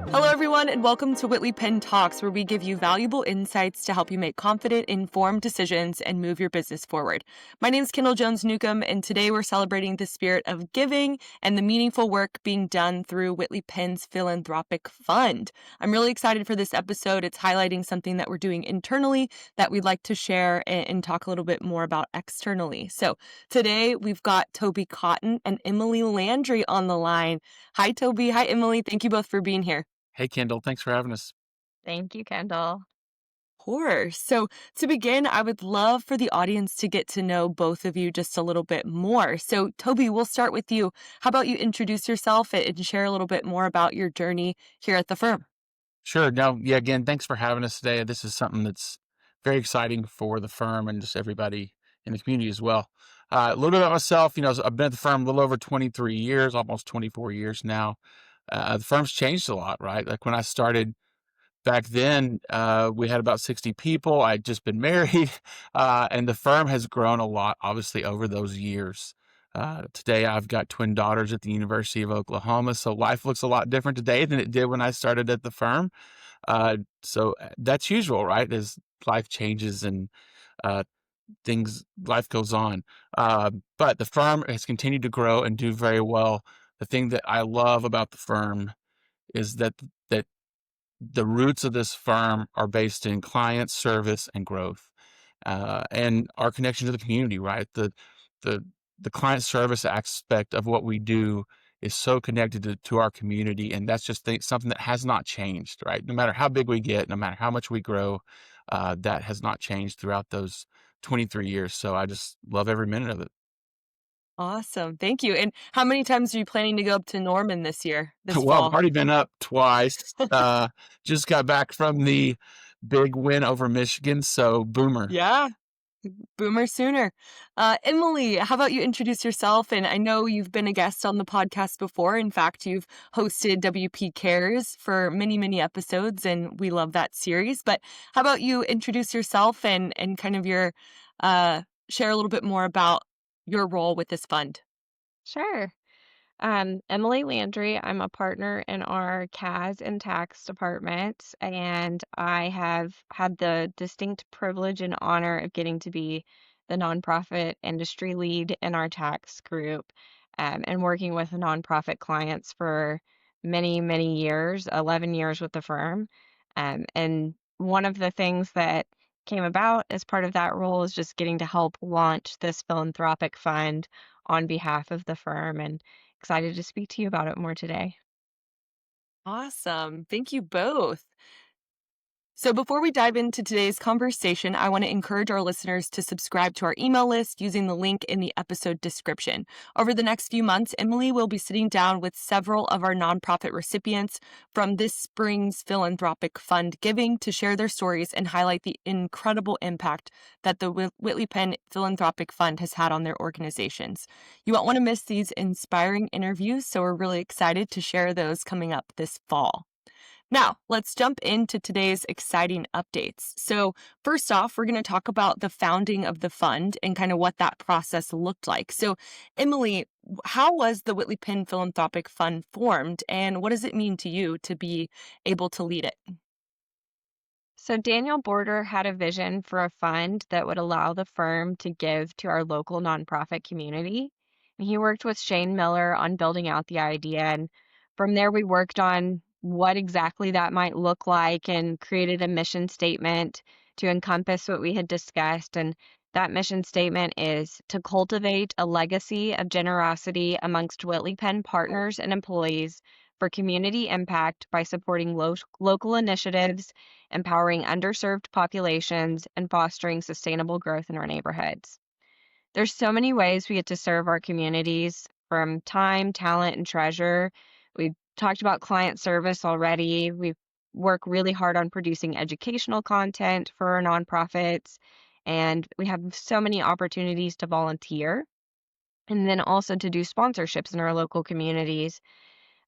Hello, everyone, and welcome to Whitley Penn Talks, where we give you valuable insights to help you make confident, informed decisions and move your business forward. My name is Kendall Jones Neukomm, and today we're celebrating the spirit of giving and the meaningful work being done through Whitley Penn's Philanthropic Fund. I'm really excited for this episode. It's highlighting something that we're doing internally that we'd like to share and talk a little bit more about externally. So today we've got Toby Cotton and Emily Landry on the line. Hi, Toby. Hi, Emily. Thank you both for being here. Hey, Kendall, thanks for having us. Thank you, Kendall. Course. So to begin, I would love for the audience to get to know both of you just a little bit more. So Toby, we'll start with you. How about you introduce yourself and share a little bit more about your journey here at the firm? Sure. No, yeah, again, thanks for having us today. This is something that's very exciting for the firm and just everybody in the community as well. A little bit about myself, I've been at the firm a little over 23 years, almost 24 years now. The firm's changed a lot, right? Like when I started back then, we had about 60 people. I'd just been married, and the firm has grown a lot, obviously, over those years. Today, I've got twin daughters at the University of Oklahoma, so life looks a lot different today than it did when I started at the firm. That's usual, right? As life changes and uh, life goes on. But the firm has continued to grow and do very well. The thing that I love about the firm is that the roots of this firm are based in client service and growth, and our connection to the community. Right, the the client service aspect of what we do is so connected to our community, and that's just something that has not changed. Right, no matter how big we get, no matter how much we grow, that has not changed throughout those 23 years. So I just love every minute of it. Awesome. Thank you. And how many times are you planning to go up to Norman this year, this Well, I've fall? already been up twice. Just got back from the big win over Michigan, so boomer. Yeah. Boomer sooner. Emily, how about you introduce yourself? And I know you've been a guest on the podcast before. In fact, you've hosted WP Cares for many, many episodes, and we love that series. But how about you introduce yourself and kind of your share a little bit more about your role with this fund? Sure. Emily Landry. I'm a partner in our CAS and tax department, and I have had the distinct privilege and honor of getting to be the nonprofit industry lead in our tax group, and working with nonprofit clients for many, many years, 11 years with the firm. And one of the things that came about as part of that role is just getting to help launch this philanthropic fund on behalf of the firm. And excited to speak to you about it more today. Awesome. Thank you both. So, before we dive into today's conversation, I want to encourage our listeners to subscribe to our email list using the link in the episode description. Over the next few months, Emily will be sitting down with several of our nonprofit recipients from this spring's philanthropic fund giving to share their stories and highlight the incredible impact that the Whitley Penn Philanthropic Fund has had on their organizations. You won't want to miss these inspiring interviews, so we're really excited to share those coming up this fall. Now, let's jump into today's exciting updates. So, first off, we're going to talk about the founding of the fund and kind of what that process looked like. So, Emily, how was the Whitley Penn Philanthropic Fund formed, and what does it mean to you to be able to lead it? So, Daniel Border had a vision for a fund that would allow the firm to give to our local nonprofit community. And he worked with Shane Miller on building out the idea. And from there, we worked on what exactly that might look like and created a mission statement to encompass what we had discussed. And that mission statement is to cultivate a legacy of generosity amongst Whitley Penn partners and employees for community impact by supporting local initiatives, empowering underserved populations, and fostering sustainable growth in our neighborhoods. There's so many ways we get to serve our communities from time, talent, and treasure. We've talked about client service already. We work really hard on producing educational content for our nonprofits, and we have so many opportunities to volunteer and then also to do sponsorships in our local communities.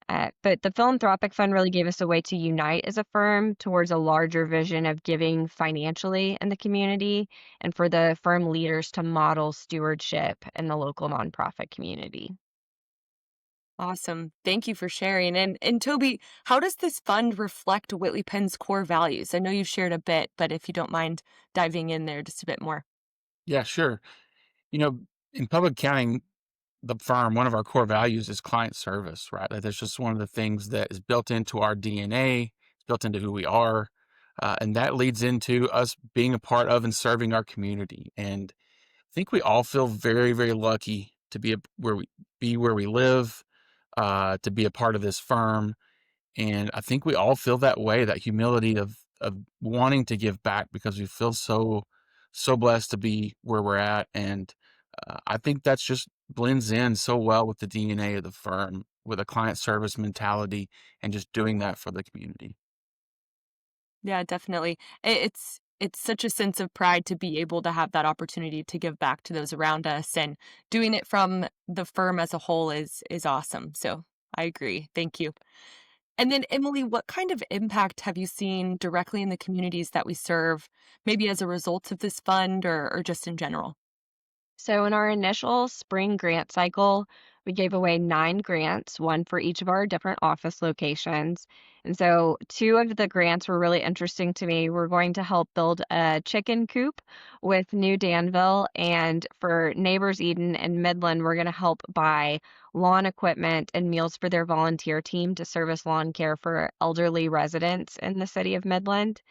But the Philanthropic Fund really gave us a way to unite as a firm towards a larger vision of giving financially in the community and for the firm leaders to model stewardship in the local nonprofit community. Awesome. Thank you for sharing. And Toby, how does this fund reflect Whitley Penn's core values? I know you've shared a bit, but if you don't mind diving in there just a bit more. Yeah, sure. You know, in public accounting, the firm, one of our core values is client service, right? Like that's just one of the things that is built into our DNA, it's built into who we are. And that leads into us being a part of and serving our community. And I think we all feel very, very lucky to where we live, to be a part of this firm. And I think we all feel that way, that humility of wanting to give back because we feel so blessed to be where we're at. And I think that's just blends in so well with the DNA of the firm, with a client service mentality and just doing that for the community. Yeah, definitely. It's such a sense of pride to be able to have that opportunity to give back to those around us, and doing it from the firm as a whole is awesome. So I agree. Thank you. And then Emily, what kind of impact have you seen directly in the communities that we serve, maybe as a result of this fund or just in general? So, in our initial spring grant cycle, we gave away 9 grants, one for each of our different office locations. And so, two of the grants were really interesting to me. We're going to help build a chicken coop with New Danville. And for Neighbors Eden and Midland, we're going to help buy lawn equipment and meals for their volunteer team to service lawn care for elderly residents in the city of Midland.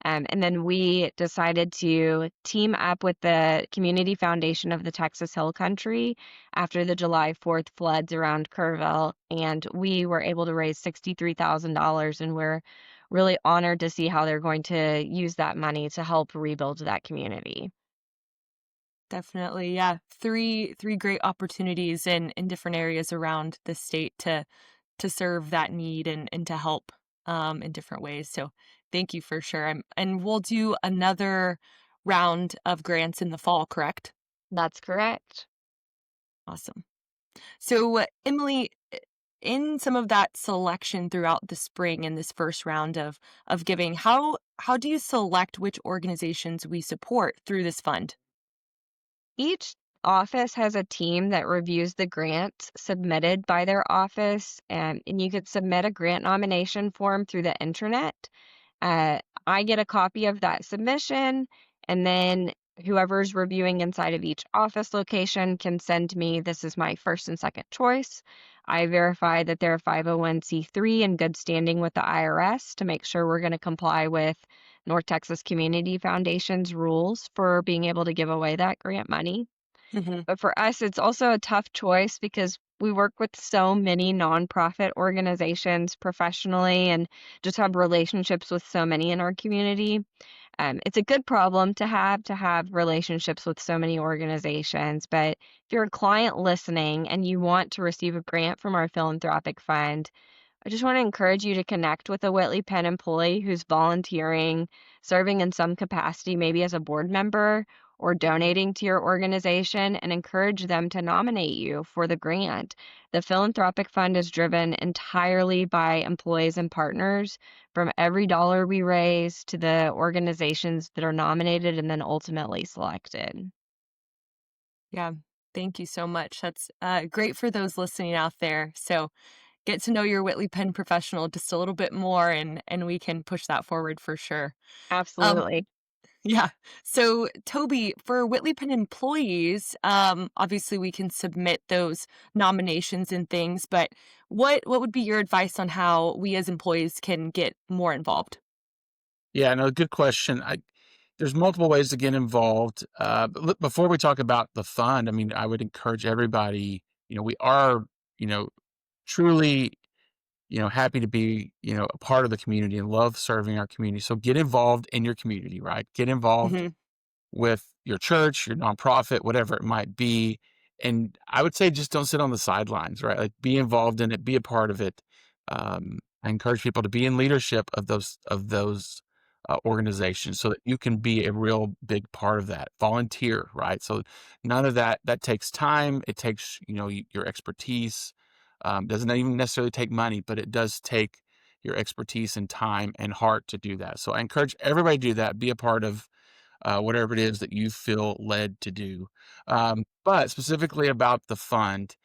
And then we decided to team up with the Community Foundation of the Texas Hill Country after the July 4th floods around Kerrville. And we were able to raise $63,000. And we're really honored to see how they're going to use that money to help rebuild that community. Definitely, yeah. Three great opportunities in different areas around the state to serve that need and to help in different ways. So thank you for sure. And we'll do another round of grants in the fall, correct? That's correct. Awesome. So Emily, in some of that selection throughout the spring in this first round of giving, how do you select which organizations we support through this fund? Each office has a team that reviews the grants submitted by their office, and you could submit a grant nomination form through the internet. I get a copy of that submission, and then whoever's reviewing inside of each office location can send me this is my first and second choice. I verify that they're a 501(c)(3 in good standing with the IRS to make sure we're going to comply with North Texas Community Foundation's rules for being able to give away that grant money. Hmm. But for us, it's also a tough choice because we work with so many nonprofit organizations professionally and just have relationships with so many in our community. It's a good problem to have relationships with so many organizations. But if you're a client listening and you want to receive a grant from our philanthropic fund, I just want to encourage you to connect with a Whitley Penn employee who's volunteering, serving in some capacity, maybe as a board member or donating to your organization, and encourage them to nominate you for the grant. The philanthropic fund is driven entirely by employees and partners. From every dollar we raise to the organizations that are nominated and then ultimately selected. Yeah. Thank you so much. That's great for those listening out there. So get to know your Whitley Penn professional just a little bit more, and we can push that forward for sure. Um, Absolutely. yeah. So Toby, for Whitley Penn employees, obviously we can submit those nominations and things, but what would be your advice on how we as employees can get more involved? Yeah, no, good question. There's multiple ways to get involved. But before we talk about the fund, I mean, I would encourage everybody, we are, you know, truly, happy to be, a part of the community and love serving our community. So get involved in your community, right? Get involved Hmm. with your church, your nonprofit, whatever it might be. And I would say just don't sit on the sidelines, right? Like be involved in it, be a part of it. I encourage people to be in leadership of those organizations so that you can be a real big part of that. Volunteer, right? So none of that takes time. It takes your expertise. Doesn't even necessarily take money, but it does take your expertise and time and heart to do that. So I encourage everybody to do that. Be a part of whatever it is that you feel led to do. But specifically about the fund,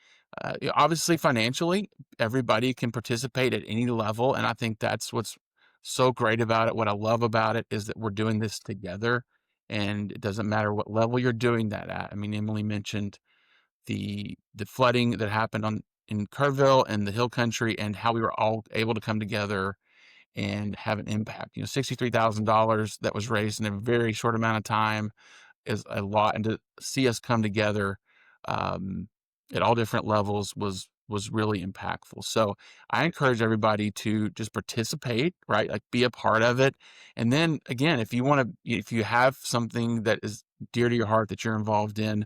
Obviously, financially, everybody can participate at any level, and I think that's what's so great about it. What I love about it is that we're doing this together, and it doesn't matter what level you're doing that at. I mean, Emily mentioned the flooding that happened on in Kerrville and the Hill Country, and how we were all able to come together and have an impact. $63,000 that was raised in a very short amount of time is a lot, and to see us come together um, at all different levels was really impactful. So I encourage everybody to just participate, right? Like, be a part of it. And then again, if you have something that is dear to your heart that you're involved in,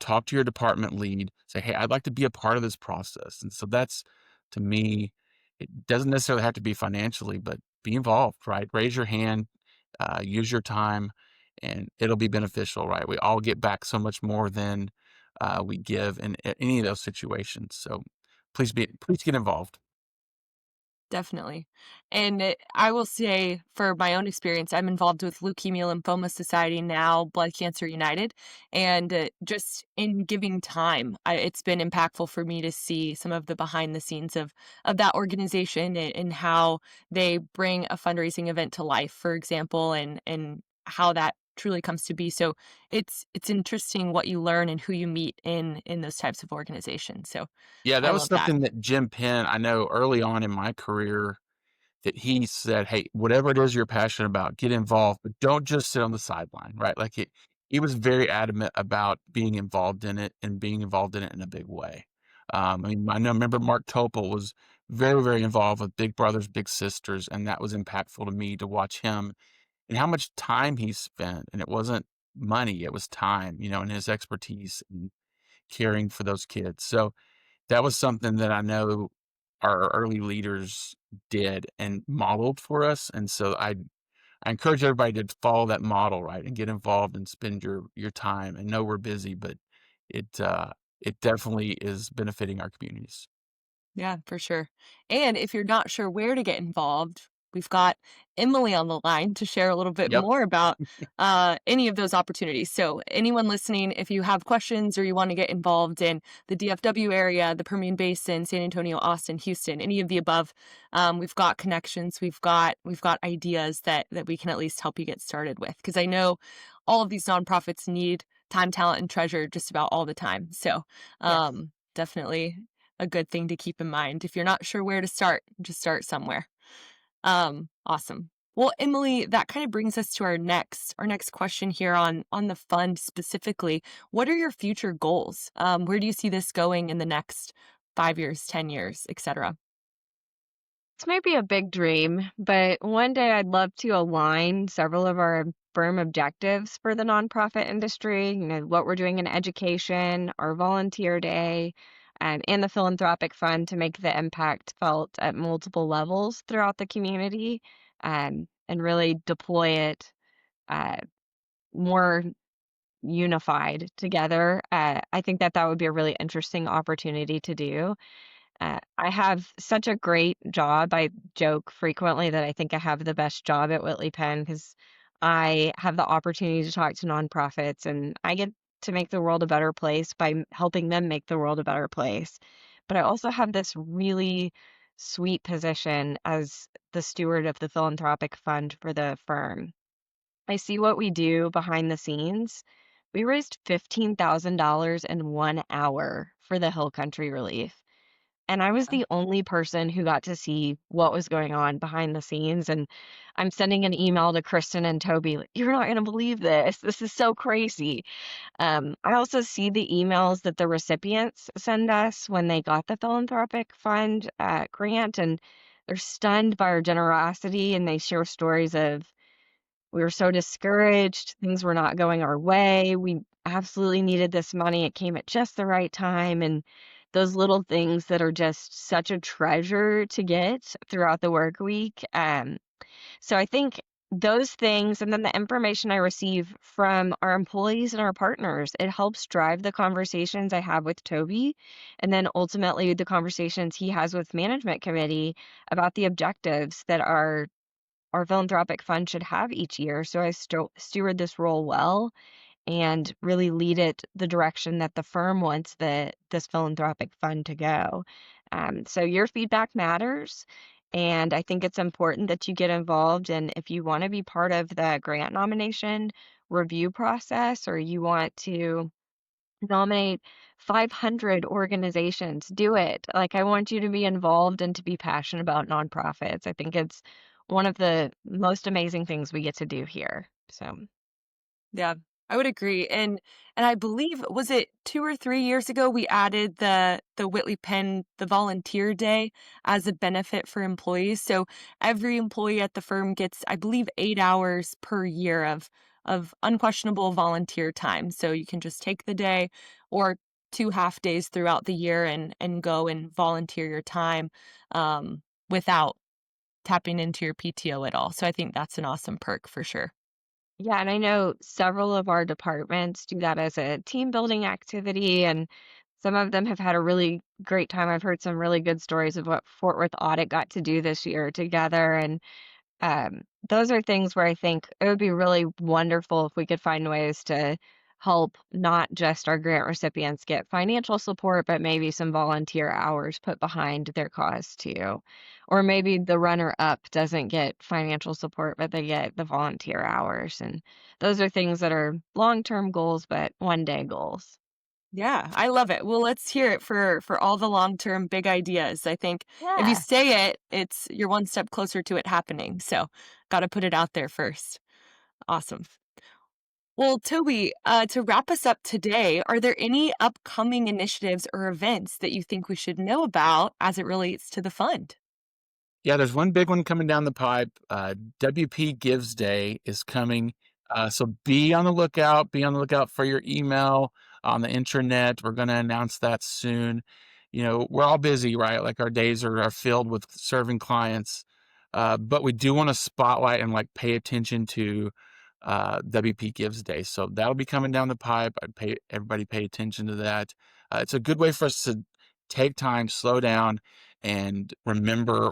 talk to your department lead. Say, hey, I'd like to be a part of this process. And so that's, to me, it doesn't necessarily have to be financially, but be involved, right? Raise your hand, use your time, and it'll be beneficial, right? We all get back so much more than we give in any of those situations. So please get involved. Definitely. And I will say, for my own experience, I'm involved with Leukemia Lymphoma Society now, Blood Cancer United. And just in giving time, it's been impactful for me to see some of the behind the scenes of that organization, and how they bring a fundraising event to life, for example, and how that truly comes to be. So it's interesting what you learn and who you meet in those types of organizations. So Yeah, I that was love that. something that Jim Penn, I know early on in my career, that he said, "Hey, whatever it is you're passionate about, get involved, but don't just sit on the sideline," right? Like, he was very adamant about being involved in it, and being involved in it in a big way. I mean, remember Mark Topol was very, very involved with Big Brothers Big Sisters, and that was impactful to me to watch him and how much time he spent. And it wasn't money, it was time, and his expertise and caring for those kids. So that was something that I know our early leaders did and modeled for us. And so I encourage everybody to follow that model, right, and get involved and spend your time. And know we're busy, but it definitely is benefiting our communities. Yeah, for sure. And if you're not sure where to get involved, we've got Emily on the line to share a little bit Yep. more about any of those opportunities. So, anyone listening, if you have questions or you want to get involved in the DFW area, the Permian Basin, San Antonio, Austin, Houston, any of the above, we've got connections, we've got ideas that we can at least help you get started with. Because I know all of these nonprofits need time, talent, and treasure just about all the time. So, Yes. definitely a good thing to keep in mind. If you're not sure where to start, just start somewhere. Awesome. Well, Emily, that kind of brings us to our next question here on the fund specifically. What are your future goals? Where do you see this going in the next 5 years, 10 years, etc.? This might be a big dream, but one day I'd love to align several of our firm objectives for the nonprofit industry, what we're doing in education, our volunteer day, and the philanthropic fund to make the impact felt at multiple levels throughout the community, and really deploy it uh, more unified together. I think that would be a really interesting opportunity to do. I have such a great job. I joke frequently that I think I have the best job at Whitley Penn because I have the opportunity to talk to nonprofits, and I get to make the world a better place by helping them make the world a better place. But I also have this really sweet position as the steward of the philanthropic fund for the firm. I see what we do behind the scenes. We raised $15,000 in 1 hour for the Hill Country relief. And I was the only person who got to see what was going on behind the scenes. And I'm sending an email to Kristen and Toby, like, you're not going to believe this. This is so crazy. I also see the emails that the recipients send us when they got the philanthropic fund grant, and they're stunned by our generosity. And they share stories of, we were so discouraged, things were not going our way. We absolutely needed this money. It came at just the right time. And those little things that are just such a treasure to get throughout the work week. So I think those things, and then the information I receive from our employees and our partners, it helps drive the conversations I have with Toby, and then ultimately the conversations he has with management committee about the objectives that our philanthropic fund should have each year. So I steward this role well. and really lead it the direction that the firm wants this philanthropic fund to go. So your feedback matters. And I think it's important that you get involved. And if you want to be part of the grant nomination review process, or you want to nominate 500 organizations, do it. Like, I want you to be involved and to be passionate about nonprofits. I think it's one of the most amazing things we get to do here. So, Yeah, I would agree. And I believe, was it 2 or 3 years ago, we added the Whitley Penn, the volunteer day as a benefit for employees. So every employee at the firm gets, I believe, 8 hours per year of unquestionable volunteer time. So you can just take the day or 2 half days throughout the year and go and volunteer your time without tapping into your PTO at all. So I think that's an awesome perk for sure. yeah, and I know several of our departments do that as a team building activity, and some of them have had a really great time. I've heard some really good stories of what Fort Worth Audit got to do this year together, and those are things where I think it would be really wonderful if we could find ways to help not just our grant recipients get financial support, but maybe some volunteer hours put behind their cause too. Or maybe the runner-up doesn't get financial support, but they get the volunteer hours. And those are things that are long-term goals, but one-day goals. Yeah, I love it. Well, let's hear it for all the long-term big ideas. I think if you Yeah. say it, you're one step closer to it happening. So, got to put it out there first. Awesome. Well, Toby, to wrap us up today, are there any upcoming initiatives or events that you think we should know about as it relates to the fund? Yeah, there's one big one coming down the pipe. WP Gives Day is coming. So be on the lookout. Be on the lookout for your email on the intranet. We're going to announce that soon. We're all busy, right? Like our days are filled with serving clients. But we do want to spotlight and pay attention to WP Gives Day. So that'll be coming down the pipe. Everybody pay attention to that. It's a good way for us to take time, slow down, and remember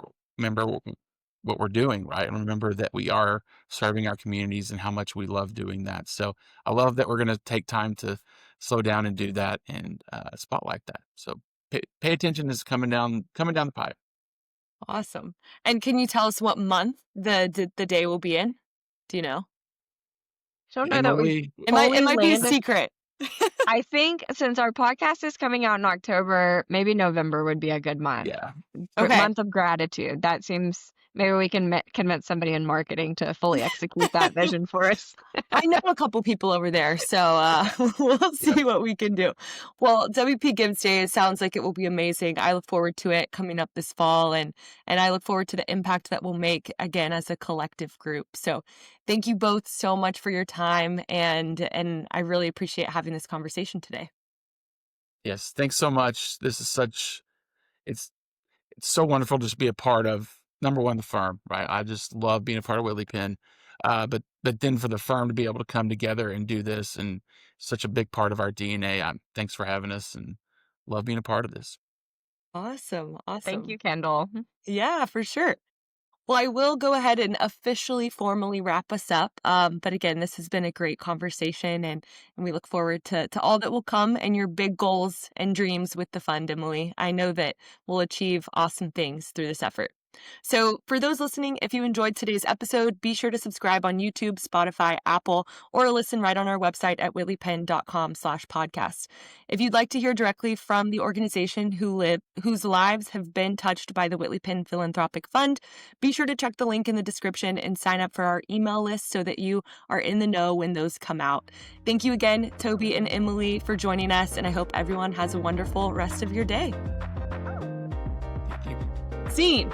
what we're doing, right? And remember that we are serving our communities and how much we love doing that. So I love that we're going to take time to slow down and do that and spotlight that. So pay attention. Is coming down the pipe. Awesome. And can you tell us what month the day will be in? Do you know? Don't know that we've Emily, It fully might be a landed. secret. I think since our podcast is coming out in October, maybe November would be a good month. yeah, Okay. Month of gratitude. That seems maybe we can convince somebody in marketing to fully execute that vision for us. I know a couple people over there, so we'll yeah. see what we can do. Well, WP Gives Day, it sounds like it will be amazing. I look forward to it coming up this fall, and I look forward to the impact that we'll make again as a collective group. So, thank you both so much for your time, and I really appreciate having this conversation today. Yes. Thanks so much. It's it's so wonderful to just be a part of, number one, the firm, right? I just love being a part of Whitley Penn. But then for the firm to be able to come together and do this, and such a big part of our DNA. Thanks for having us, and love being a part of this. Awesome, Thank awesome. you, Kendall. Yeah, for sure. Well, I will go ahead and officially, formally wrap us up. But again, this has been a great conversation, and we look forward to all that will come and your big goals and dreams with the fund, Emily. I know that we'll achieve awesome things through this effort. So, for those listening, if you enjoyed today's episode, be sure to subscribe on YouTube, Spotify, Apple, or listen right on our website at whitleypenn.com/podcast. If you'd like to hear directly from the organization whose lives have been touched by the Whitley Penn Philanthropic Fund, be sure to check the link in the description and sign up for our email list so that you are in the know when those come out. Thank you again, Toby and Emily, for joining us, and I hope everyone has a wonderful rest of your day. Thank you. Scene.